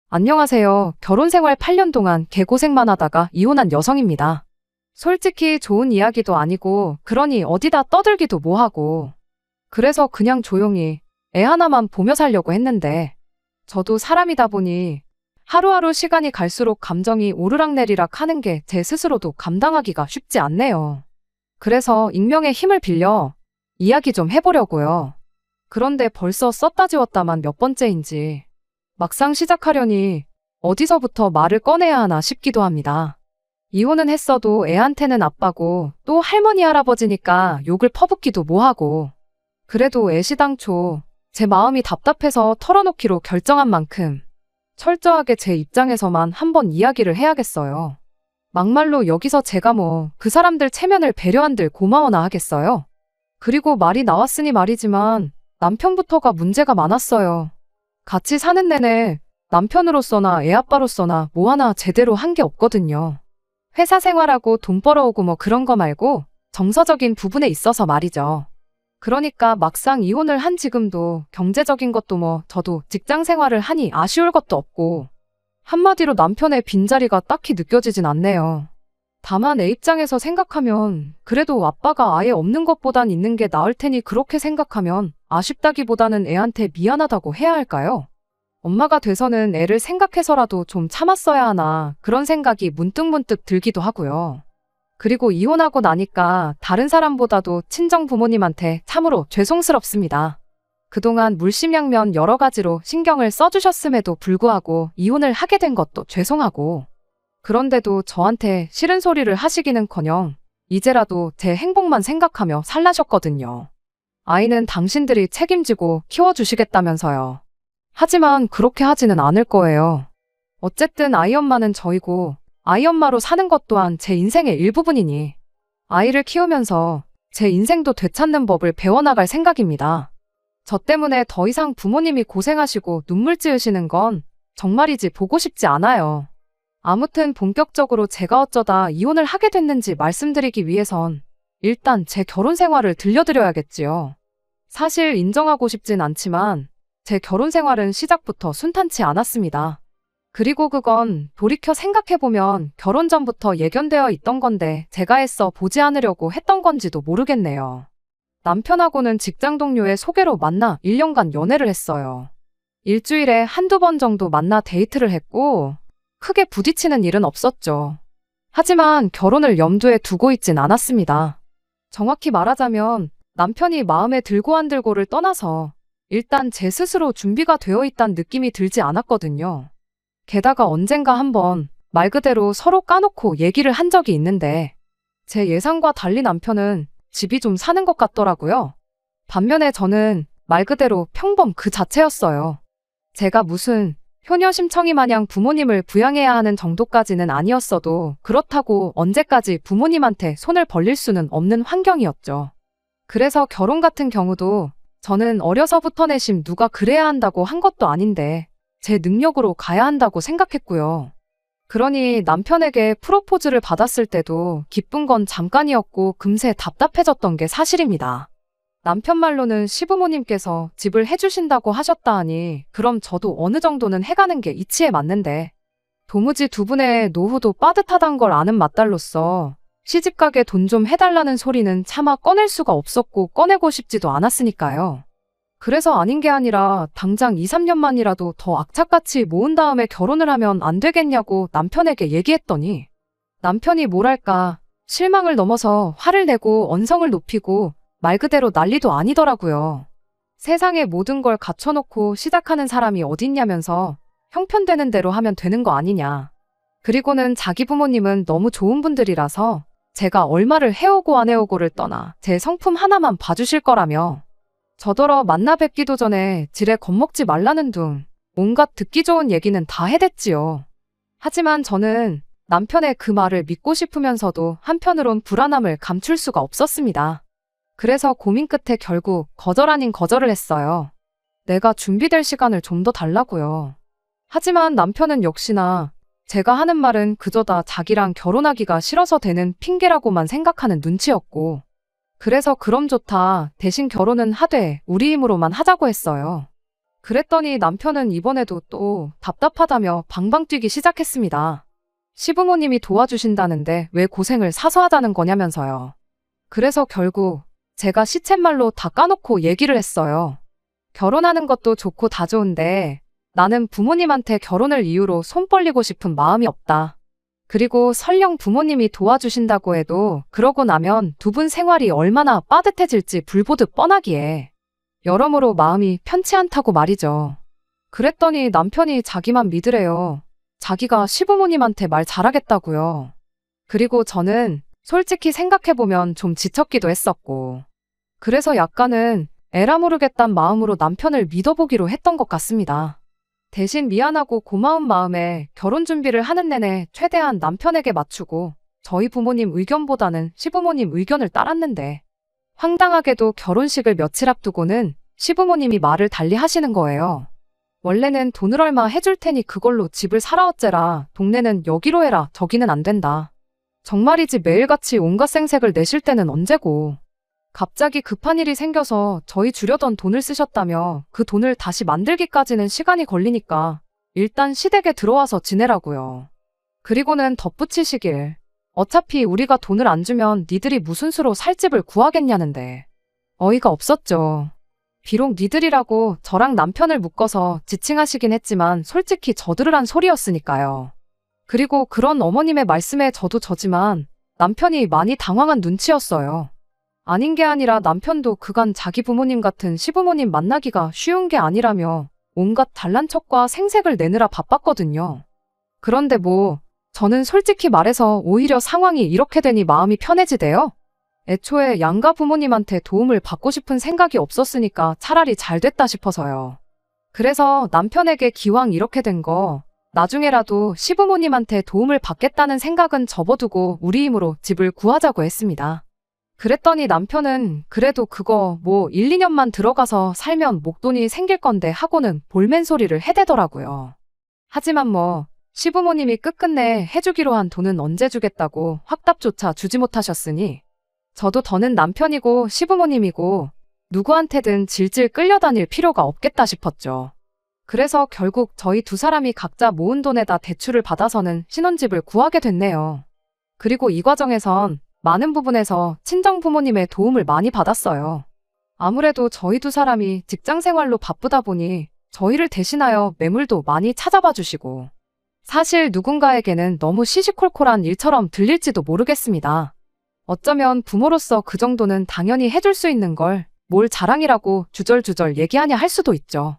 안녕하세요. 결혼 생활 8년 동안 개고생만 하다가 이혼한 여성입니다. 솔직히 좋은 이야기도 아니고, 그러니 어디다 떠들기도 뭐하고. 그래서 그냥 조용히 애 하나만 보며 살려고 했는데, 저도 사람이다 보니 하루하루 시간이 갈수록 감정이 오르락내리락 하는 게 제 스스로도 감당하기가 쉽지 않네요. 그래서 익명의 힘을 빌려 이야기 좀 해보려고요. 그런데 벌써 썼다 지웠다만 몇 번째인지 막상 시작하려니 어디서부터 말을 꺼내야 하나 싶기도 합니다. 이혼은 했어도 애한테는 아빠고 또 할머니 할아버지니까 욕을 퍼붓기도 뭐하고. 그래도 애시당초 제 마음이 답답해서 털어놓기로 결정한 만큼 철저하게 제 입장에서만 한번 이야기를 해야겠어요. 막말로 여기서 제가 뭐 그 사람들 체면을 배려한들 고마워나 하겠어요. 그리고 말이 나왔으니 말이지만 남편부터가 문제가 많았어요. 같이 사는 내내 남편으로서나 애아빠로서나 뭐 하나 제대로 한 게 없거든요. 회사 생활하고 돈 벌어오고 뭐 그런 거 말고 정서적인 부분에 있어서 말이죠. 그러니까 막상 이혼을 한 지금도 경제적인 것도 뭐 저도 직장 생활을 하니 아쉬울 것도 없고 한마디로 남편의 빈자리가 딱히 느껴지진 않네요. 다만 애 입장에서 생각하면 그래도 아빠가 아예 없는 것보단 있는 게 나을 테니 그렇게 생각하면 아쉽다기보다는 애한테 미안하다고 해야 할까요? 엄마가 돼서는 애를 생각해서라도 좀 참았어야 하나 그런 생각이 문득문득 들기도 하고요. 그리고 이혼하고 나니까 다른 사람보다도 친정 부모님한테 참으로 죄송스럽습니다. 그동안 물심양면 여러 가지로 신경을 써주셨음에도 불구하고 이혼을 하게 된 것도 죄송하고 그런데도 저한테 싫은 소리를 하시기는커녕 이제라도 제 행복만 생각하며 살라셨거든요. 아이는 당신들이 책임지고 키워주시겠다면서요. 하지만 그렇게 하지는 않을 거예요. 어쨌든 아이 엄마는 저이고 아이 엄마로 사는 것 또한 제 인생의 일부분이니 아이를 키우면서 제 인생도 되찾는 법을 배워나갈 생각입니다. 저 때문에 더 이상 부모님이 고생하시고 눈물 찌으시는 건 정말이지 보고 싶지 않아요. 아무튼 본격적으로 제가 어쩌다 이혼을 하게 됐는지 말씀드리기 위해선 일단 제 결혼 생활을 들려드려야겠지요. 사실 인정하고 싶진 않지만 제 결혼 생활은 시작부터 순탄치 않았습니다. 그리고 그건 돌이켜 생각해보면 결혼 전부터 예견되어 있던 건데 제가 애써 보지 않으려고 했던 건지도 모르겠네요. 남편하고는 직장 동료의 소개로 만나 1년간 연애를 했어요. 일주일에 한두 번 정도 만나 데이트를 했고 크게 부딪히는 일은 없었죠. 하지만 결혼을 염두에 두고 있진 않았습니다. 정확히 말하자면 남편이 마음에 들고 안 들고를 떠나서 일단 제 스스로 준비가 되어 있다는 느낌이 들지 않았거든요. 게다가 언젠가 한번 말 그대로 서로 까놓고 얘기를 한 적이 있는데 제 예상과 달리 남편은 집이 좀 사는 것 같더라고요. 반면에 저는 말 그대로 평범 그 자체였어요. 제가 무슨 효녀심청이 마냥 부모님을 부양해야 하는 정도까지는 아니었어도 그렇다고 언제까지 부모님한테 손을 벌릴 수는 없는 환경이었죠. 그래서 결혼 같은 경우도 저는 어려서부터 내심 누가 그래야 한다고 한 것도 아닌데 제 능력으로 가야 한다고 생각했고요. 그러니 남편에게 프로포즈를 받았을 때도 기쁜 건 잠깐이었고 금세 답답해졌던 게 사실입니다. 남편 말로는 시부모님께서 집을 해주신다고 하셨다 하니 그럼 저도 어느 정도는 해가는 게 이치에 맞는데 도무지 두 분의 노후도 빠듯하단 걸 아는 맏딸로서 시집가게 돈 좀 해달라는 소리는 차마 꺼낼 수가 없었고 꺼내고 싶지도 않았으니까요. 그래서 아닌 게 아니라 당장 2, 3년만이라도 더 악착같이 모은 다음에 결혼을 하면 안 되겠냐고 남편에게 얘기했더니 남편이 뭐랄까 실망을 넘어서 화를 내고 언성을 높이고 말 그대로 난리도 아니더라고요. 세상에 모든 걸 갖춰놓고 시작하는 사람이 어딨냐면서 형편되는 대로 하면 되는 거 아니냐. 그리고는 자기 부모님은 너무 좋은 분들이라서 제가 얼마를 해오고 안 해오고를 떠나 제 성품 하나만 봐주실 거라며 저더러 만나 뵙기도 전에 지레 겁먹지 말라는 둥 온갖 듣기 좋은 얘기는 다 해댔지요. 하지만 저는 남편의 그 말을 믿고 싶으면서도 한편으론 불안함을 감출 수가 없었습니다. 그래서 고민 끝에 결국 거절 아닌 거절을 했어요. 내가 준비될 시간을 좀 더 달라고요. 하지만 남편은 역시나 제가 하는 말은 그저 다 자기랑 결혼하기가 싫어서 되는 핑계라고만 생각하는 눈치였고 그래서 그럼 좋다 대신 결혼은 하되 우리 힘으로만 하자고 했어요. 그랬더니 남편은 이번에도 또 답답하다며 방방 뛰기 시작했습니다. 시부모님이 도와주신다는데 왜 고생을 사서 하자는 거냐면서요. 그래서 결국 제가 시쳇말로 다 까놓고 얘기를 했어요. 결혼하는 것도 좋고 다 좋은데 나는 부모님한테 결혼을 이유로 손 벌리고 싶은 마음이 없다. 그리고 설령 부모님이 도와주신다고 해도 그러고 나면 두 분 생활이 얼마나 빠듯해질지 불보듯 뻔하기에 여러모로 마음이 편치 않다고 말이죠. 그랬더니 남편이 자기만 믿으래요. 자기가 시부모님한테 말 잘하겠다고요. 그리고 저는 솔직히 생각해보면 좀 지쳤기도 했었고 그래서 약간은 에라 모르겠단 마음으로 남편을 믿어보기로 했던 것 같습니다. 대신 미안하고 고마운 마음에 결혼 준비를 하는 내내 최대한 남편에게 맞추고 저희 부모님 의견보다는 시부모님 의견을 따랐는데 황당하게도 결혼식을 며칠 앞두고는 시부모님이 말을 달리 하시는 거예요. 원래는 돈을 얼마 해줄 테니 그걸로 집을 사라 어째라. 동네는 여기로 해라. 저기는 안 된다. 정말이지 매일같이 온갖 생색을 내실 때는 언제고. 갑자기 급한 일이 생겨서 저희 주려던 돈을 쓰셨다며 그 돈을 다시 만들기까지는 시간이 걸리니까 일단 시댁에 들어와서 지내라고요. 그리고는 덧붙이시길 어차피 우리가 돈을 안 주면 니들이 무슨 수로 살 집을 구하겠냐는데 어이가 없었죠. 비록 니들이라고 저랑 남편을 묶어서 지칭하시긴 했지만 솔직히 저들으란 소리였으니까요. 그리고 그런 어머님의 말씀에 저도 저지만 남편이 많이 당황한 눈치였어요. 아닌 게 아니라 남편도 그간 자기 부모님 같은 시부모님 만나기가 쉬운 게 아니라며 온갖 잘난 척과 생색을 내느라 바빴거든요. 그런데 저는 솔직히 말해서 오히려 상황이 이렇게 되니 마음이 편해지대요. 애초에 양가 부모님한테 도움을 받고 싶은 생각이 없었으니까 차라리 잘 됐다 싶어서요. 그래서 남편에게 기왕 이렇게 된 거 나중에라도 시부모님한테 도움을 받겠다는 생각은 접어두고 우리 힘으로 집을 구하자고 했습니다. 그랬더니 남편은 그래도 그거 1, 2년만 들어가서 살면 목돈이 생길 건데 하고는 볼멘 소리를 해대더라고요. 하지만 시부모님이 끝끝내 해주기로 한 돈은 언제 주겠다고 확답조차 주지 못하셨으니 저도 더는 남편이고 시부모님이고 누구한테든 질질 끌려다닐 필요가 없겠다 싶었죠. 그래서 결국 저희 두 사람이 각자 모은 돈에다 대출을 받아서는 신혼집을 구하게 됐네요. 그리고 이 과정에선 많은 부분에서 친정 부모님의 도움을 많이 받았어요. 아무래도 저희 두 사람이 직장 생활로 바쁘다 보니 저희를 대신하여 매물도 많이 찾아봐 주시고 사실 누군가에게는 너무 시시콜콜한 일처럼 들릴지도 모르겠습니다. 어쩌면 부모로서 그 정도는 당연히 해줄 수 있는 걸 뭘 자랑이라고 주절주절 얘기하냐 할 수도 있죠.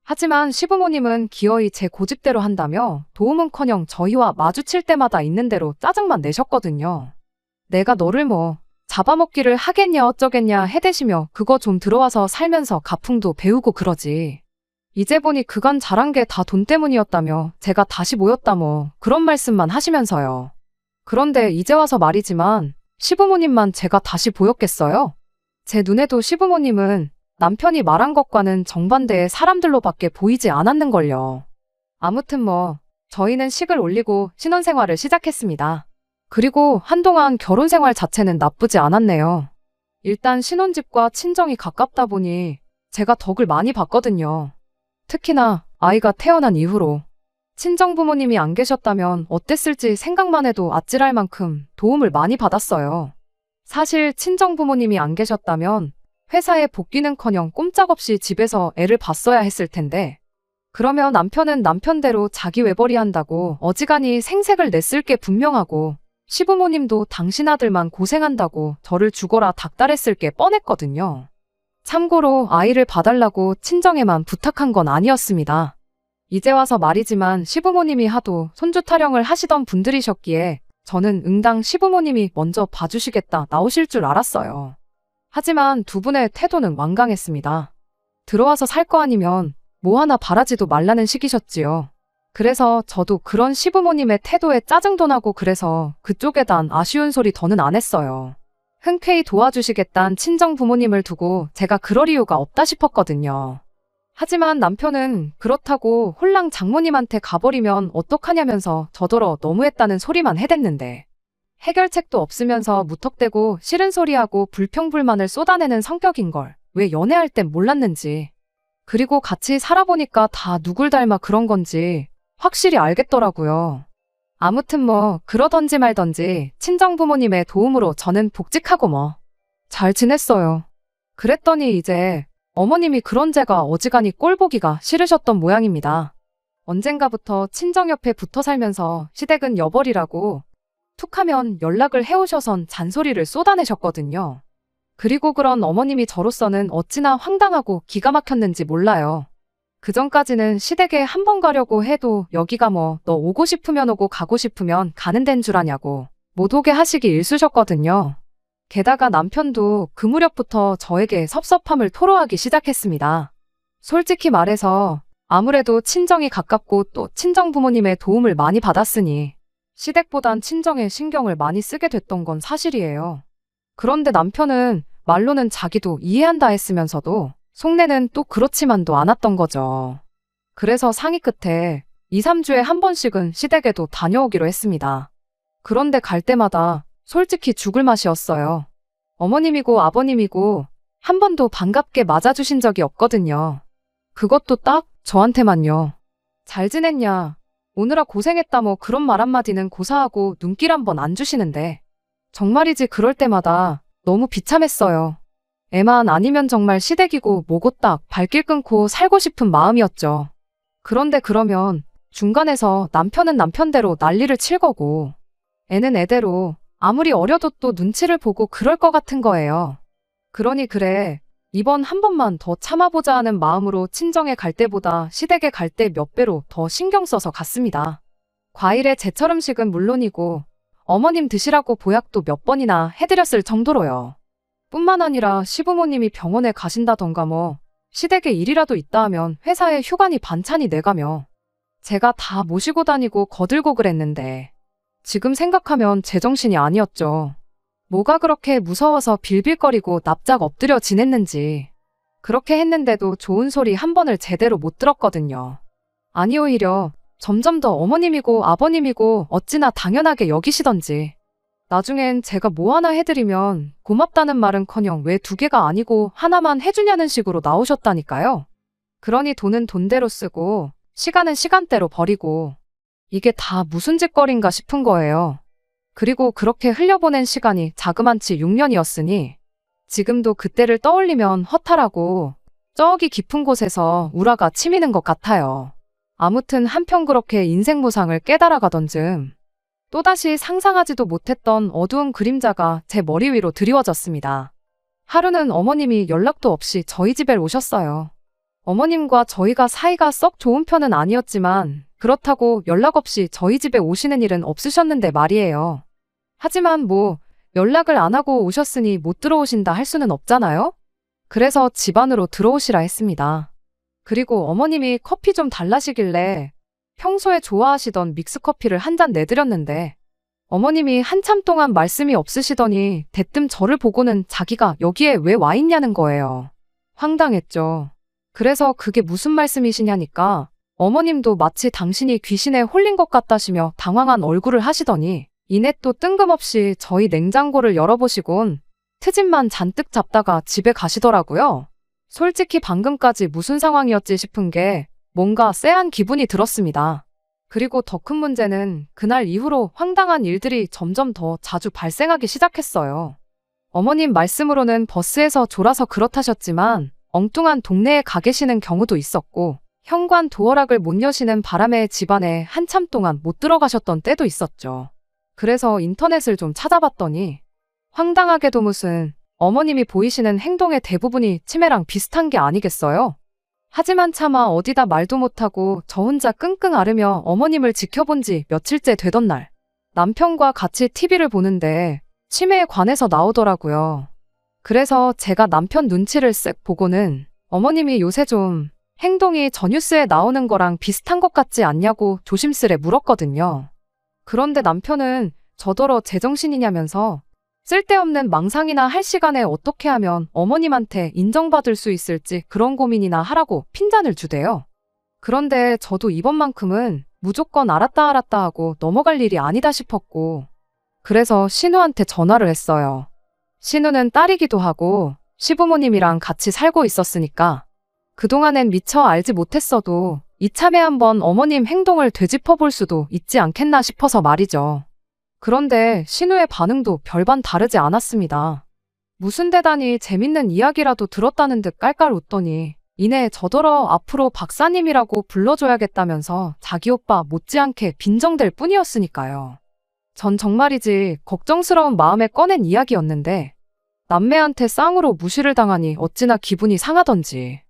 하지만 시부모님은 기어이 제 고집대로 한다며 도움은커녕 저희와 마주칠 때마다 있는 대로 짜증만 내셨거든요. 내가 너를 잡아먹기를 하겠냐 어쩌겠냐 해대시며 그거 좀 들어와서 살면서 가풍도 배우고 그러지. 이제 보니 그간 잘한 게 다 돈 때문이었다며 제가 다시 모였다 그런 말씀만 하시면서요. 그런데 이제 와서 말이지만 시부모님만 제가 다시 보였겠어요? 제 눈에도 시부모님은 남편이 말한 것과는 정반대의 사람들로밖에 보이지 않았는걸요. 아무튼 저희는 식을 올리고 신혼생활을 시작했습니다. 그리고 한동안 결혼생활 자체는 나쁘지 않았네요. 일단 신혼집과 친정이 가깝다 보니 제가 덕을 많이 봤거든요. 특히나 아이가 태어난 이후로 친정 부모님이 안 계셨다면 어땠을지 생각만 해도 아찔할 만큼 도움을 많이 받았어요. 사실 친정 부모님이 안 계셨다면 회사에 복귀는커녕 꼼짝없이 집에서 애를 봤어야 했을 텐데 그러면 남편은 남편대로 자기 외벌이 한다고 어지간히 생색을 냈을 게 분명하고 시부모님도 당신 아들만 고생한다고 저를 죽어라 닥달했을 게 뻔했거든요. 참고로 아이를 봐달라고 친정에만 부탁한 건 아니었습니다. 이제 와서 말이지만 시부모님이 하도 손주 타령을 하시던 분들이셨기에 저는 응당 시부모님이 먼저 봐주시겠다 나오실 줄 알았어요. 하지만 두 분의 태도는 완강했습니다. 들어와서 살 거 아니면 하나 바라지도 말라는 식이셨지요. 그래서 저도 그런 시부모님의 태도에 짜증도 나고 그래서 그쪽에단 아쉬운 소리 더는 안 했어요. 흔쾌히 도와주시겠단 친정 부모님을 두고 제가 그럴 이유가 없다 싶었거든요. 하지만 남편은 그렇다고 홀랑 장모님한테 가버리면 어떡하냐면서 저더러 너무했다는 소리만 해댔는데 해결책도 없으면서 무턱대고 싫은 소리하고 불평불만을 쏟아내는 성격인걸 왜 연애할 땐 몰랐는지. 그리고 같이 살아보니까 다 누굴 닮아 그런 건지 확실히 알겠더라고요. 아무튼 뭐 그러던지 말던지 친정부모님의 도움으로 저는 복직하고 뭐 잘 지냈어요. 그랬더니 이제 어머님이 그런 제가 어지간히 꼴보기가 싫으셨던 모양입니다. 언젠가부터 친정 옆에 붙어 살면서 시댁은 여벌이라고 툭하면 연락을 해오셔선 잔소리를 쏟아내셨거든요. 그리고 그런 어머님이 저로서는 어찌나 황당하고 기가 막혔는지 몰라요. 그전까지는 시댁에 한 번 가려고 해도 여기가 뭐 너 오고 싶으면 오고 가고 싶으면 가는 데인 줄 아냐고 못 오게 하시기 일쑤셨거든요. 게다가 남편도 그 무렵부터 저에게 섭섭함을 토로하기 시작했습니다. 솔직히 말해서 아무래도 친정이 가깝고 또 친정 부모님의 도움을 많이 받았으니 시댁보단 친정에 신경을 많이 쓰게 됐던 건 사실이에요. 그런데 남편은 말로는 자기도 이해한다 했으면서도 속내는 또 그렇지만도 않았던 거죠. 그래서 상의 끝에 2, 3주에 한 번씩은 시댁에도 다녀오기로 했습니다. 그런데 갈 때마다 솔직히 죽을 맛이었어요. 어머님이고 아버님이고 한 번도 반갑게 맞아주신 적이 없거든요. 그것도 딱 저한테만요. 잘 지냈냐, 오느라 고생했다 뭐 그런 말 한마디는 고사하고 눈길 한 번 안 주시는데 정말이지 그럴 때마다 너무 비참했어요. 애만 아니면 정말 시댁이고 뭐고 딱 발길 끊고 살고 싶은 마음이었죠. 그런데 그러면 중간에서 남편은 남편대로 난리를 칠 거고 애는 애대로 아무리 어려도 또 눈치를 보고 그럴 것 같은 거예요. 그러니 그래, 이번 한 번만 더 참아보자 하는 마음으로 친정에 갈 때보다 시댁에 갈 때 몇 배로 더 신경 써서 갔습니다. 과일에 제철 음식은 물론이고 어머님 드시라고 보약도 몇 번이나 해드렸을 정도로요. 뿐만 아니라 시부모님이 병원에 가신다던가 뭐 시댁에 일이라도 있다 하면 회사에 휴가니 반찬이 내가며 제가 다 모시고 다니고 거들고 그랬는데 지금 생각하면 제정신이 아니었죠. 뭐가 그렇게 무서워서 빌빌거리고 납작 엎드려 지냈는지. 그렇게 했는데도 좋은 소리 한 번을 제대로 못 들었거든요. 아니 오히려 점점 더 어머님이고 아버님이고 어찌나 당연하게 여기시던지. 나중엔 제가 뭐 하나 해드리면 고맙다는 말은커녕 왜 2개가 아니고 하나만 해주냐는 식으로 나오셨다니까요. 그러니 돈은 돈대로 쓰고 시간은 시간대로 버리고 이게 다 무슨 짓거리인가 싶은 거예요. 그리고 그렇게 흘려보낸 시간이 자그만치 6년이었으니 지금도 그때를 떠올리면 허탈하고 저기 깊은 곳에서 우라가 치미는 것 같아요. 아무튼 한편 그렇게 인생 무상을 깨달아가던 즈음 또다시 상상하지도 못했던 어두운 그림자가 제 머리 위로 드리워졌습니다. 하루는 어머님이 연락도 없이 저희 집에 오셨어요. 어머님과 저희가 사이가 썩 좋은 편은 아니었지만 그렇다고 연락 없이 저희 집에 오시는 일은 없으셨는데 말이에요. 하지만 뭐 연락을 안 하고 오셨으니 못 들어오신다 할 수는 없잖아요? 그래서 집 안으로 들어오시라 했습니다. 그리고 어머님이 커피 좀 달라시길래 평소에 좋아하시던 믹스커피를 한 잔 내드렸는데 어머님이 한참 동안 말씀이 없으시더니 대뜸 저를 보고는 자기가 여기에 왜 와 있냐는 거예요. 황당했죠. 그래서 그게 무슨 말씀이시냐니까 어머님도 마치 당신이 귀신에 홀린 것 같다시며 당황한 얼굴을 하시더니 이내 또 뜬금없이 저희 냉장고를 열어보시곤 트집만 잔뜩 잡다가 집에 가시더라고요. 솔직히 방금까지 무슨 상황이었지 싶은 게 뭔가 쎄한 기분이 들었습니다. 그리고 더 큰 문제는 그날 이후로 황당한 일들이 점점 더 자주 발생하기 시작했어요. 어머님 말씀으로는 버스에서 졸아서 그렇다셨지만 엉뚱한 동네에 가 계시는 경우도 있었고 현관 도어락을 못 여시는 바람에 집안에 한참 동안 못 들어가셨던 때도 있었죠. 그래서 인터넷을 좀 찾아봤더니 황당하게도 무슨 어머님이 보이시는 행동의 대부분이 치매랑 비슷한 게 아니겠어요? 하지만 차마 어디다 말도 못하고 저 혼자 끙끙 앓으며 어머님을 지켜본 지 며칠째 되던 날 남편과 같이 TV를 보는데 치매에 관해서 나오더라고요. 그래서 제가 남편 눈치를 쓱 보고는 어머님이 요새 좀 행동이 저 뉴스에 나오는 거랑 비슷한 것 같지 않냐고 조심스레 물었거든요. 그런데 남편은 저더러 제정신이냐면서 쓸데없는 망상이나 할 시간에 어떻게 하면 어머님한테 인정받을 수 있을지 그런 고민이나 하라고 핀잔을 주대요. 그런데 저도 이번만큼은 무조건 알았다 하고 넘어갈 일이 아니다 싶었고 그래서 신우한테 전화를 했어요. 신우는 딸이기도 하고 시부모님이랑 같이 살고 있었으니까 그동안엔 미처 알지 못했어도 이참에 한번 어머님 행동을 되짚어 볼 수도 있지 않겠나 싶어서 말이죠. 그런데 신우의 반응도 별반 다르지 않았습니다. 무슨 대단히 재밌는 이야기라도 들었다는 듯 깔깔 웃더니 이내 저더러 앞으로 박사님이라고 불러줘야겠다면서 자기 오빠 못지않게 빈정댈 뿐이었으니까요. 전 정말이지 걱정스러운 마음에 꺼낸 이야기였는데 남매한테 쌍으로 무시를 당하니 어찌나 기분이 상하던지.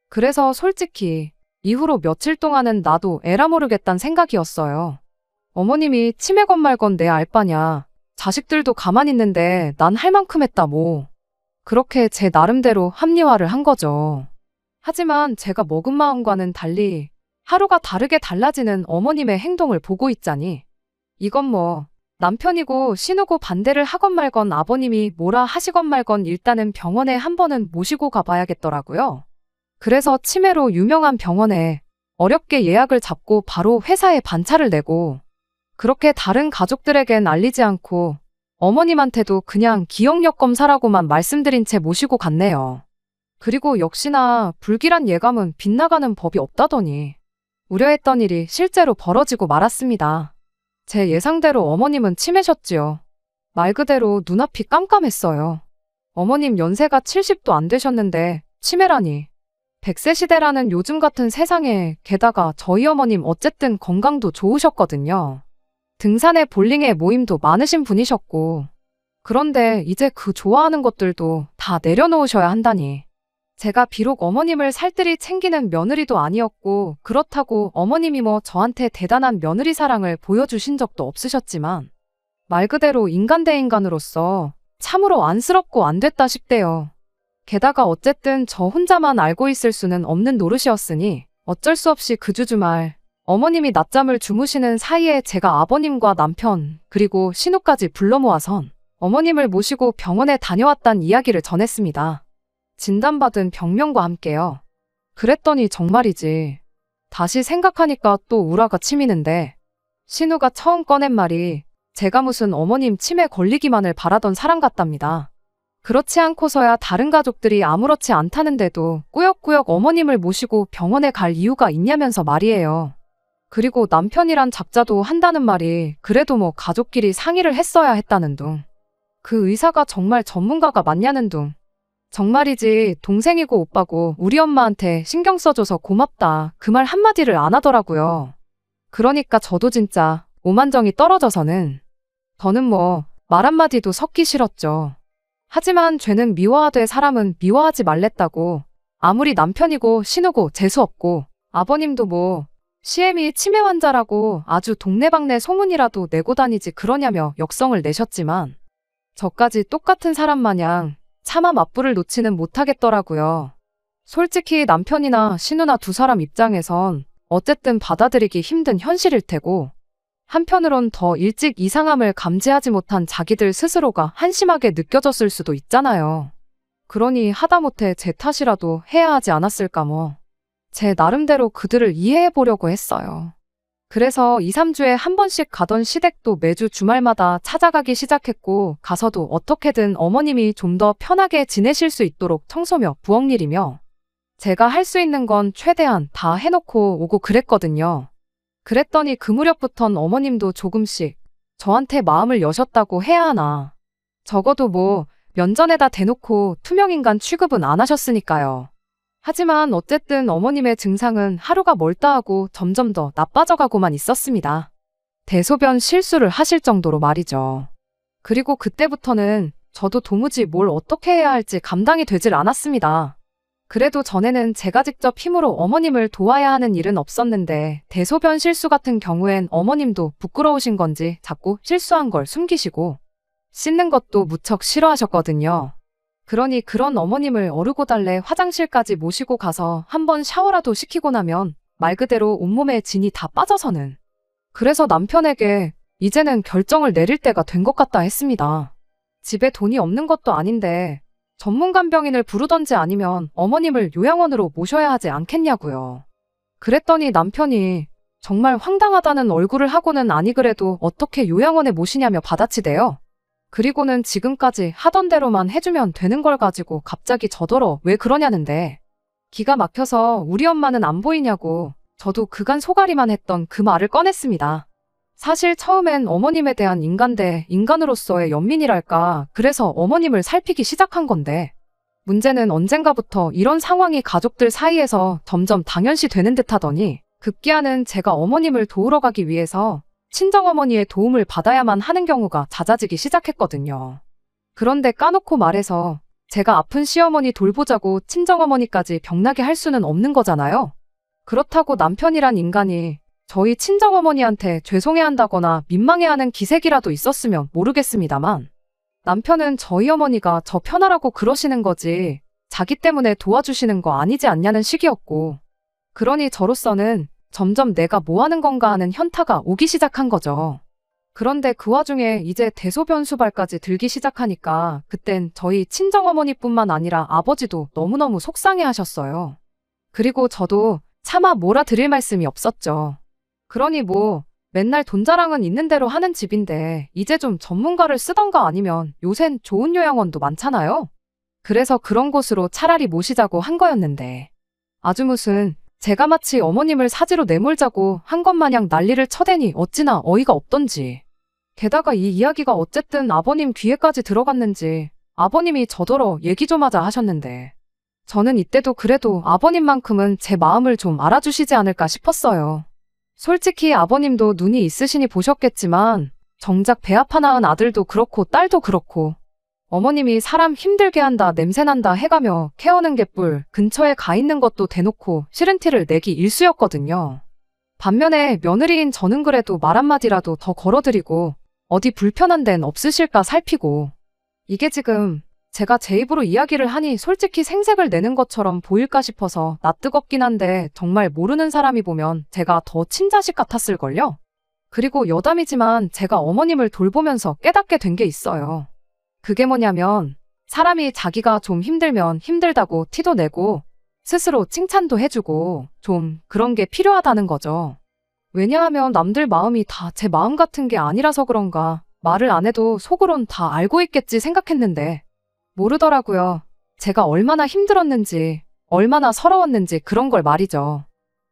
그래서 솔직히 이후로 며칠 동안은 나도 에라 모르겠단 생각이었어요. 어머님이 치매건 말건 내 알바냐. 자식들도 가만히 있는데 난 할 만큼 했다 뭐. 그렇게 제 나름대로 합리화를 한 거죠. 하지만 제가 먹은 마음과는 달리 하루가 다르게 달라지는 어머님의 행동을 보고 있자니 이건 뭐 남편이고 신우고 반대를 하건 말건 아버님이 뭐라 하시건 말건 일단은 병원에 한 번은 모시고 가봐야겠더라고요. 그래서 치매로 유명한 병원에 어렵게 예약을 잡고 바로 회사에 반차를 내고 그렇게 다른 가족들에겐 알리지 않고 어머님한테도 그냥 기억력 검사라고만 말씀드린 채 모시고 갔네요. 그리고 역시나 불길한 예감은 빗나가는 법이 없다더니 우려했던 일이 실제로 벌어지고 말았습니다. 제 예상대로 어머님은 치매셨지요. 말 그대로 눈앞이 깜깜했어요. 어머님 연세가 70도 안 되셨는데 치매라니. 100세 시대라는 요즘 같은 세상에 게다가 저희 어머님 어쨌든 건강도 좋으셨거든요. 등산에 볼링에 모임도 많으신 분이셨고 그런데 이제 그 좋아하는 것들도 다 내려놓으셔야 한다니. 제가 비록 어머님을 살뜰히 챙기는 며느리도 아니었고 그렇다고 어머님이 뭐 저한테 대단한 며느리 사랑을 보여주신 적도 없으셨지만 말 그대로 인간 대 인간으로서 참으로 안쓰럽고 안 됐다 싶대요. 게다가 어쨌든 저 혼자만 알고 있을 수는 없는 노릇이었으니 어쩔 수 없이 그 주주말 어머님이 낮잠을 주무시는 사이에 제가 아버님과 남편 그리고 신우까지 불러 모아선 어머님을 모시고 병원에 다녀왔단 이야기를 전했습니다. 진단받은 병명과 함께요. 그랬더니 정말이지. 다시 생각하니까 또 우라가 치미는데 신우가 처음 꺼낸 말이 제가 무슨 어머님 치매 걸리기만을 바라던 사람 같답니다. 그렇지 않고서야 다른 가족들이 아무렇지 않다는데도 꾸역꾸역 어머님을 모시고 병원에 갈 이유가 있냐면서 말이에요. 그리고 남편이란 잡자도 한다는 말이 그래도 뭐 가족끼리 상의를 했어야 했다는 둥. 그 의사가 정말 전문가가 맞냐는 둥. 정말이지 동생이고 오빠고 우리 엄마한테 신경 써줘서 고맙다. 그 말 한마디를 안 하더라고요. 그러니까 저도 진짜 오만정이 떨어져서는 저는 뭐 말 한마디도 섞기 싫었죠. 하지만 죄는 미워하되 사람은 미워하지 말랬다고. 아무리 남편이고 신우고 재수없고 아버님도 뭐 CM이 치매 환자라고 아주 동네방네 소문이라도 내고 다니지 그러냐며 역성을 내셨지만 저까지 똑같은 사람 마냥 차마 맞불을 놓지는 못하겠더라고요. 솔직히 남편이나 신우나 두 사람 입장에선 어쨌든 받아들이기 힘든 현실일 테고 한편으론 더 일찍 이상함을 감지하지 못한 자기들 스스로가 한심하게 느껴졌을 수도 있잖아요. 그러니 하다못해 제 탓이라도 해야 하지 않았을까 뭐. 제 나름대로 그들을 이해해 보려고 했어요. 그래서 2, 3주에 한 번씩 가던 시댁도 매주 주말마다 찾아가기 시작했고 가서도 어떻게든 어머님이 좀 더 편하게 지내실 수 있도록 청소며 부엌일이며 제가 할 수 있는 건 최대한 다 해놓고 오고 그랬거든요. 그랬더니 그 무렵부턴 어머님도 조금씩 저한테 마음을 여셨다고 해야 하나. 적어도 뭐 면전에다 대놓고 투명인간 취급은 안 하셨으니까요. 하지만 어쨌든 어머님의 증상은 하루가 멀다 하고 점점 더 나빠져가고만 있었습니다. 대소변 실수를 하실 정도로 말이죠. 그리고 그때부터는 저도 도무지 뭘 어떻게 해야 할지 감당이 되질 않았습니다. 그래도 전에는 제가 직접 힘으로 어머님을 도와야 하는 일은 없었는데 대소변 실수 같은 경우엔 어머님도 부끄러우신 건지 자꾸 실수한 걸 숨기시고 씻는 것도 무척 싫어하셨거든요. 그러니 그런 어머님을 어르고 달래 화장실까지 모시고 가서 한번 샤워라도 시키고 나면 말 그대로 온몸에 진이 다 빠져서는. 그래서 남편에게 이제는 결정을 내릴 때가 된 것 같다 했습니다. 집에 돈이 없는 것도 아닌데 전문 간병인을 부르던지 아니면 어머님을 요양원으로 모셔야 하지 않겠냐고요. 그랬더니 남편이 정말 황당하다는 얼굴을 하고는 아니 그래도 어떻게 요양원에 모시냐며 받아치대요. 그리고는 지금까지 하던 대로만 해주면 되는 걸 가지고 갑자기 저더러 왜 그러냐는데 기가 막혀서 우리 엄마는 안 보이냐고 저도 그간 소가리만 했던 그 말을 꺼냈습니다. 사실 처음엔 어머님에 대한 인간 대 인간으로서의 연민이랄까 그래서 어머님을 살피기 시작한 건데 문제는 언젠가부터 이런 상황이 가족들 사이에서 점점 당연시 되는 듯 하더니 급기야는 제가 어머님을 도우러 가기 위해서 친정어머니의 도움을 받아야만 하는 경우가 잦아지기 시작했거든요. 그런데 까놓고 말해서 제가 아픈 시어머니 돌보자고 친정어머니까지 병나게 할 수는 없는 거잖아요. 그렇다고 남편이란 인간이 저희 친정어머니한테 죄송해한다거나 민망해하는 기색이라도 있었으면 모르겠습니다만 남편은 저희 어머니가 저 편하라고 그러시는 거지 자기 때문에 도와주시는 거 아니지 않냐는 식이었고 그러니 저로서는 점점 내가 뭐 하는 건가 하는 현타가 오기 시작한 거죠. 그런데 그 와중에 이제 대소변수발까지 들기 시작하니까 그땐 저희 친정어머니뿐만 아니라 아버지도 너무너무 속상해 하셨어요. 그리고 저도 차마 몰아드릴 말씀이 없었죠. 그러니 뭐 맨날 돈 자랑은 있는 대로 하는 집인데 이제 좀 전문가를 쓰던가 아니면 요샌 좋은 요양원도 많잖아요. 그래서 그런 곳으로 차라리 모시자고 한 거였는데 아주 무슨 제가 마치 어머님을 사지로 내몰자고 한 것 마냥 난리를 쳐대니 어찌나 어이가 없던지. 게다가 이 이야기가 어쨌든 아버님 귀에까지 들어갔는지 아버님이 저더러 얘기 좀 하자 하셨는데 저는 이때도 그래도 아버님만큼은 제 마음을 좀 알아주시지 않을까 싶었어요. 솔직히 아버님도 눈이 있으시니 보셨겠지만 정작 배 아파 낳은 아들도 그렇고 딸도 그렇고 어머님이 사람 힘들게 한다 냄새난다 해가며 케어는 개뿔 근처에 가 있는 것도 대놓고 싫은 티를 내기 일쑤였거든요. 반면에 며느리인 저는 그래도 말 한마디라도 더 걸어드리고 어디 불편한 데는 없으실까 살피고 이게 지금 제가 제 입으로 이야기를 하니 솔직히 생색을 내는 것처럼 보일까 싶어서 낯뜨겁긴 한데 정말 모르는 사람이 보면 제가 더 친자식 같았을걸요? 그리고 여담이지만 제가 어머님을 돌보면서 깨닫게 된 게 있어요. 그게 뭐냐면 사람이 자기가 좀 힘들면 힘들다고 티도 내고 스스로 칭찬도 해주고 좀 그런 게 필요하다는 거죠. 왜냐하면 남들 마음이 다 제 마음 같은 게 아니라서 그런가 말을 안 해도 속으론 다 알고 있겠지 생각했는데 모르더라고요. 제가 얼마나 힘들었는지 얼마나 서러웠는지 그런 걸 말이죠.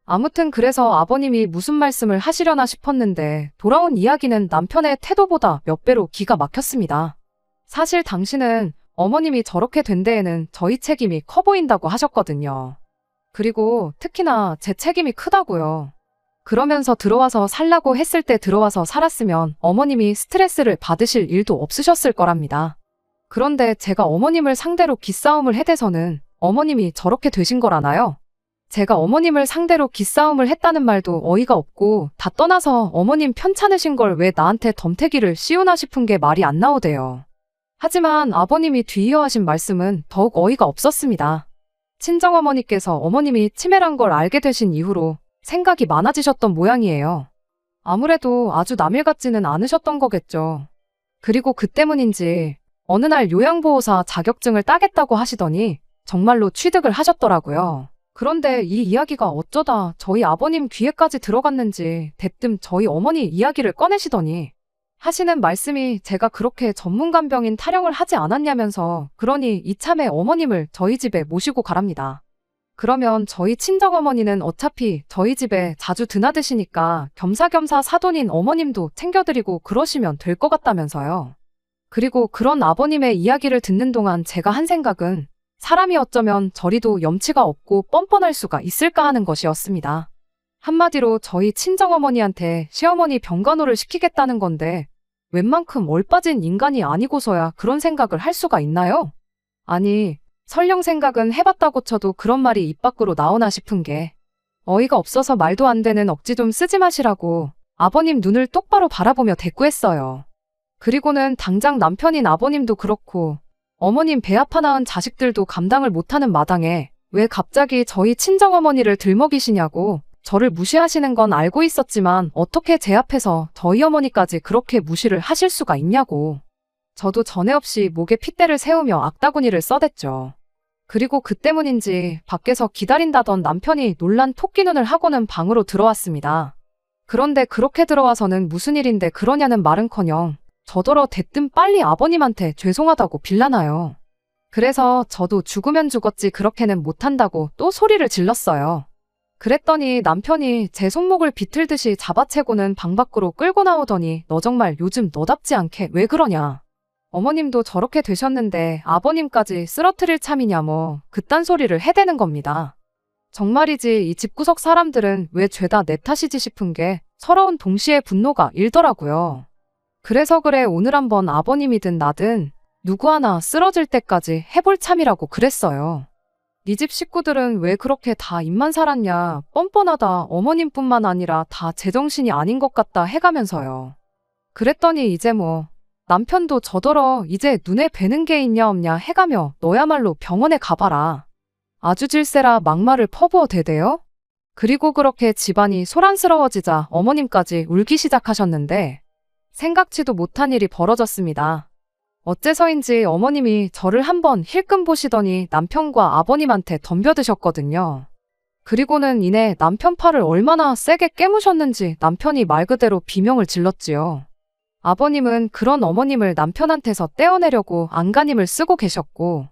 아무튼 그래서 아버님이 무슨 말씀을 하시려나 싶었는데 돌아온 이야기는 남편의 태도보다 몇 배로 기가 막혔습니다. 사실 당신은 어머님이 저렇게 된 데에는 저희 책임이 커 보인다고 하셨거든요. 그리고 특히나 제 책임이 크다고요. 그러면서 들어와서 살라고 했을 때 들어와서 살았으면 어머님이 스트레스를 받으실 일도 없으셨을 거랍니다. 그런데 제가 어머님을 상대로 기싸움을 해대서는 어머님이 저렇게 되신 거라나요? 제가 어머님을 상대로 기싸움을 했다는 말도 어이가 없고 다 떠나서 어머님 편찮으신 걸 왜 나한테 덤태기를 씌우나 싶은 게 말이 안 나오대요. 하지만 아버님이 뒤이어하신 말씀은 더욱 어이가 없었습니다. 친정어머니께서 어머님이 치매란 걸 알게 되신 이후로 생각이 많아지셨던 모양이에요. 아무래도 아주 남일 같지는 않으셨던 거겠죠. 그리고 그 때문인지 어느 날 요양보호사 자격증을 따겠다고 하시더니 정말로 취득을 하셨더라고요. 그런데 이 이야기가 어쩌다 저희 아버님 귀에까지 들어갔는지 대뜸 저희 어머니 이야기를 꺼내시더니 하시는 말씀이 제가 그렇게 전문간병인 타령을 하지 않았냐면서 그러니 이참에 어머님을 저희 집에 모시고 가랍니다. 그러면 저희 친정어머니는 어차피 저희 집에 자주 드나드시니까 겸사겸사 사돈인 어머님도 챙겨드리고 그러시면 될 것 같다면서요. 그리고 그런 아버님의 이야기를 듣는 동안 제가 한 생각은 사람이 어쩌면 저리도 염치가 없고 뻔뻔할 수가 있을까 하는 것이었습니다. 한마디로 저희 친정어머니한테 시어머니 병간호를 시키겠다는 건데 웬만큼 얼빠진 인간이 아니고서야 그런 생각을 할 수가 있나요? 아니, 설령 생각은 해봤다고 쳐도 그런 말이 입 밖으로 나오나 싶은 게 어이가 없어서 말도 안 되는 억지 좀 쓰지 마시라고 아버님 눈을 똑바로 바라보며 대꾸했어요. 그리고는 당장 남편인 아버님도 그렇고 어머님 배 아파 낳은 자식들도 감당을 못하는 마당에 왜 갑자기 저희 친정어머니를 들먹이시냐고 저를 무시하시는 건 알고 있었지만 어떻게 제 앞에서 저희 어머니까지 그렇게 무시를 하실 수가 있냐고. 저도 전에 없이 목에 핏대를 세우며 악다구니를 써댔죠. 그리고 그 때문인지 밖에서 기다린다던 남편이 놀란 토끼 눈을 하고는 방으로 들어왔습니다. 그런데 그렇게 들어와서는 무슨 일인데 그러냐는 말은커녕 저더러 대뜸 빨리 아버님한테 죄송하다고 빌라나요. 그래서 저도 죽으면 죽었지 그렇게는 못한다고 또 소리를 질렀어요. 그랬더니 남편이 제 손목을 비틀듯이 잡아채고는 방 밖으로 끌고 나오더니 너 정말 요즘 너답지 않게 왜 그러냐. 어머님도 저렇게 되셨는데 아버님까지 쓰러뜨릴 참이냐 뭐 그딴 소리를 해대는 겁니다. 정말이지 이 집구석 사람들은 왜 죄다 내 탓이지 싶은 게 서러운 동시에 분노가 일더라고요. 그래서 그래 오늘 한번 아버님이든 나든 누구 하나 쓰러질 때까지 해볼 참이라고 그랬어요. 네 집 식구들은 왜 그렇게 다 입만 살았냐 뻔뻔하다 어머님뿐만 아니라 다 제정신이 아닌 것 같다 해가면서요. 그랬더니 이제 뭐 남편도 저더러 이제 눈에 뵈는 게 있냐 없냐 해가며 너야말로 병원에 가봐라. 아주 질세라 막말을 퍼부어대대요. 그리고 그렇게 집안이 소란스러워지자 어머님까지 울기 시작하셨는데 생각지도 못한 일이 벌어졌습니다. 어째서인지 어머님이 저를 한번 힐끔 보시더니 남편과 아버님한테 덤벼드셨거든요. 그리고는 이내 남편 팔을 얼마나 세게 깨무셨는지 남편이 말 그대로 비명을 질렀지요. 아버님은 그런 어머님을 남편한테서 떼어내려고 안간힘을 쓰고 계셨고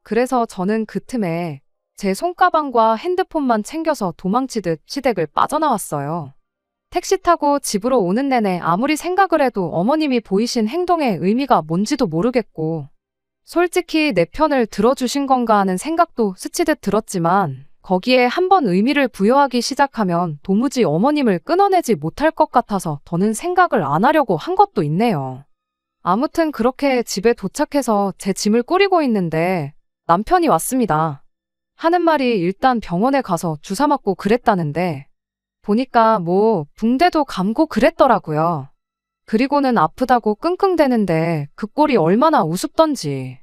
그래서 저는 그 틈에 제 손가방과 핸드폰만 챙겨서 도망치듯 시댁을 빠져나왔어요. 택시 타고 집으로 오는 내내 아무리 생각을 해도 어머님이 보이신 행동의 의미가 뭔지도 모르겠고 솔직히 내 편을 들어주신 건가 하는 생각도 스치듯 들었지만 거기에 한번 의미를 부여하기 시작하면 도무지 어머님을 끊어내지 못할 것 같아서 더는 생각을 안 하려고 한 것도 있네요. 아무튼 그렇게 집에 도착해서 제 짐을 꾸리고 있는데 남편이 왔습니다. 하는 말이 일단 병원에 가서 주사 맞고 그랬다는데 보니까 뭐 붕대도 감고 그랬더라고요. 그리고는 아프다고 끙끙대는데 그 꼴이 얼마나 우습던지.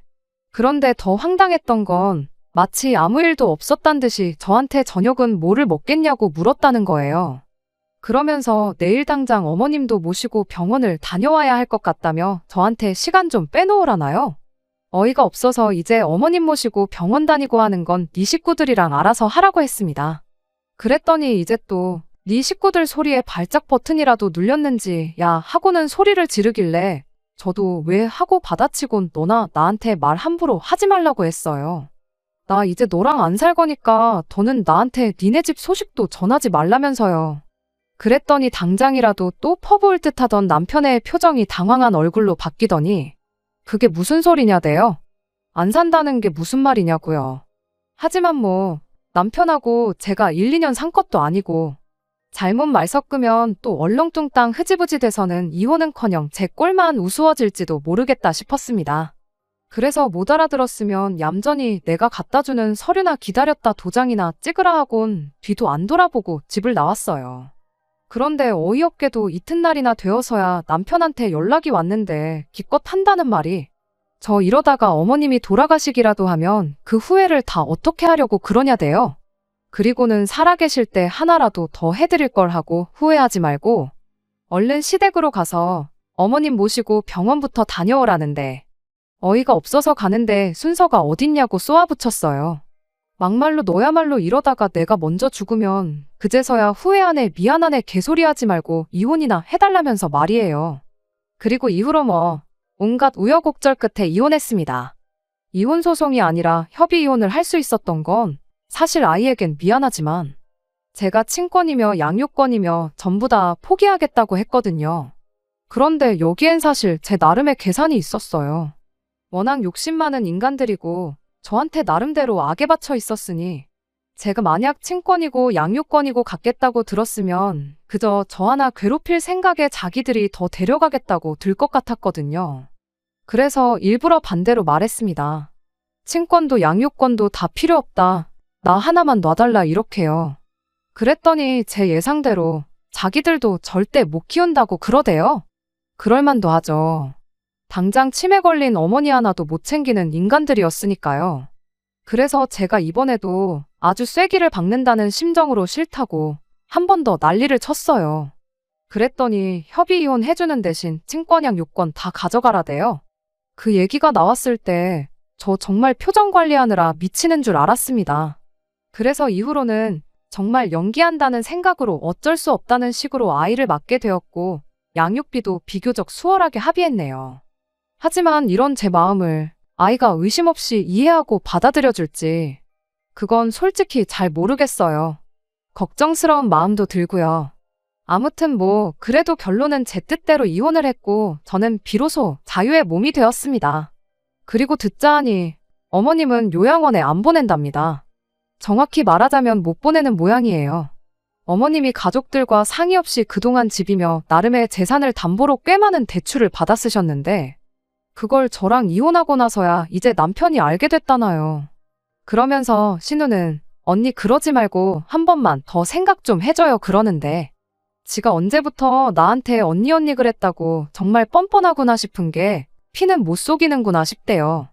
그런데 더 황당했던 건 마치 아무 일도 없었단 듯이 저한테 저녁은 뭐를 먹겠냐고 물었다는 거예요. 그러면서 내일 당장 어머님도 모시고 병원을 다녀와야 할 것 같다며 저한테 시간 좀 빼놓으라나요? 어이가 없어서 이제 어머님 모시고 병원 다니고 하는 건 네 식구들이랑 알아서 하라고 했습니다. 그랬더니 이제 또 네 식구들 소리에 발작 버튼이라도 눌렸는지 야 하고는 소리를 지르길래 저도 왜 하고 받아치곤 너나 나한테 말 함부로 하지 말라고 했어요. 나 이제 너랑 안 살 거니까 더는 나한테 니네 집 소식도 전하지 말라면서요. 그랬더니 당장이라도 또 퍼부을 듯하던 남편의 표정이 당황한 얼굴로 바뀌더니 그게 무슨 소리냐대요? 안 산다는 게 무슨 말이냐고요. 하지만 뭐 남편하고 제가 1, 2년 산 것도 아니고 잘못 말 섞으면 또 얼렁뚱땅 흐지부지 돼서는 이혼은커녕 제 꼴만 우스워질지도 모르겠다 싶었습니다. 그래서 못 알아들었으면 얌전히 내가 갖다주는 서류나 기다렸다 도장이나 찍으라 하곤 뒤도 안 돌아보고 집을 나왔어요. 그런데 어이없게도 이튿날이나 되어서야 남편한테 연락이 왔는데 기껏 한다는 말이 저 이러다가 어머님이 돌아가시기라도 하면 그 후회를 다 어떻게 하려고 그러냐대요. 그리고는 살아계실 때 하나라도 더 해드릴 걸 하고 후회하지 말고 얼른 시댁으로 가서 어머님 모시고 병원부터 다녀오라는데 어이가 없어서 가는데 순서가 어딨냐고 쏘아붙였어요. 막말로 너야말로 이러다가 내가 먼저 죽으면 그제서야 후회하네 미안하네 개소리하지 말고 이혼이나 해달라면서 말이에요. 그리고 이후로 뭐 온갖 우여곡절 끝에 이혼했습니다. 이혼 소송이 아니라 협의 이혼을 할 수 있었던 건 사실 아이에겐 미안하지만 제가 친권이며 양육권이며 전부 다 포기하겠다고 했거든요. 그런데 여기엔 사실 제 나름의 계산이 있었어요. 워낙 욕심 많은 인간들이고 저한테 나름대로 악에 받쳐 있었으니 제가 만약 친권이고 양육권이고 갖겠다고 들었으면 그저 저 하나 괴롭힐 생각에 자기들이 더 데려가겠다고 들 것 같았거든요. 그래서 일부러 반대로 말했습니다. 친권도 양육권도 다 필요 없다. 나 하나만 놔달라 이렇게요. 그랬더니 제 예상대로 자기들도 절대 못 키운다고 그러대요. 그럴만도 하죠. 당장 치매 걸린 어머니 하나도 못 챙기는 인간들이었으니까요. 그래서 제가 이번에도 아주 쐐기를 박는다는 심정으로 싫다고 한 번 더 난리를 쳤어요. 그랬더니 협의 이혼 해주는 대신 친권양 육권 다 가져가라대요. 그 얘기가 나왔을 때 저 정말 표정 관리하느라 미치는 줄 알았습니다. 그래서 이후로는 정말 연기한다는 생각으로 어쩔 수 없다는 식으로 아이를 맡게 되었고 양육비도 비교적 수월하게 합의했네요. 하지만 이런 제 마음을 아이가 의심 없이 이해하고 받아들여줄지, 그건 솔직히 잘 모르겠어요. 걱정스러운 마음도 들고요. 아무튼 그래도 결론은 제 뜻대로 이혼을 했고, 저는 비로소 자유의 몸이 되었습니다. 그리고 듣자 하니, 어머님은 요양원에 안 보낸답니다. 정확히 말하자면 못 보내는 모양이에요. 어머님이 가족들과 상의 없이 그동안 집이며 나름의 재산을 담보로 꽤 많은 대출을 받아 쓰셨는데, 그걸 저랑 이혼하고 나서야 이제 남편이 알게 됐다나요. 그러면서 신우는 언니 그러지 말고 한 번만 더 생각 좀 해줘요 그러는데, 지가 언제부터 나한테 언니 그랬다고 정말 뻔뻔하구나 싶은 게 피는 못 속이는구나 싶대요.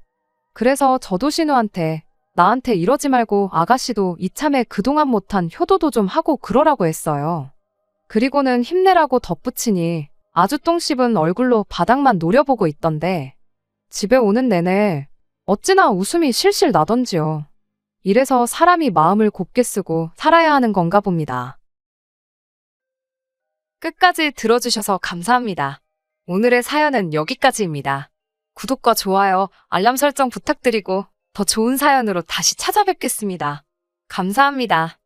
그래서 저도 신우한테 나한테 이러지 말고 아가씨도 이참에 그동안 못한 효도도 좀 하고 그러라고 했어요. 그리고는 힘내라고 덧붙이니 아주 똥 씹은 얼굴로 바닥만 노려보고 있던데, 집에 오는 내내 어찌나 웃음이 실실 나던지요. 이래서 사람이 마음을 곱게 쓰고 살아야 하는 건가 봅니다. 끝까지 들어주셔서 감사합니다. 오늘의 사연은 여기까지입니다. 구독과 좋아요, 알람 설정 부탁드리고 더 좋은 사연으로 다시 찾아뵙겠습니다. 감사합니다.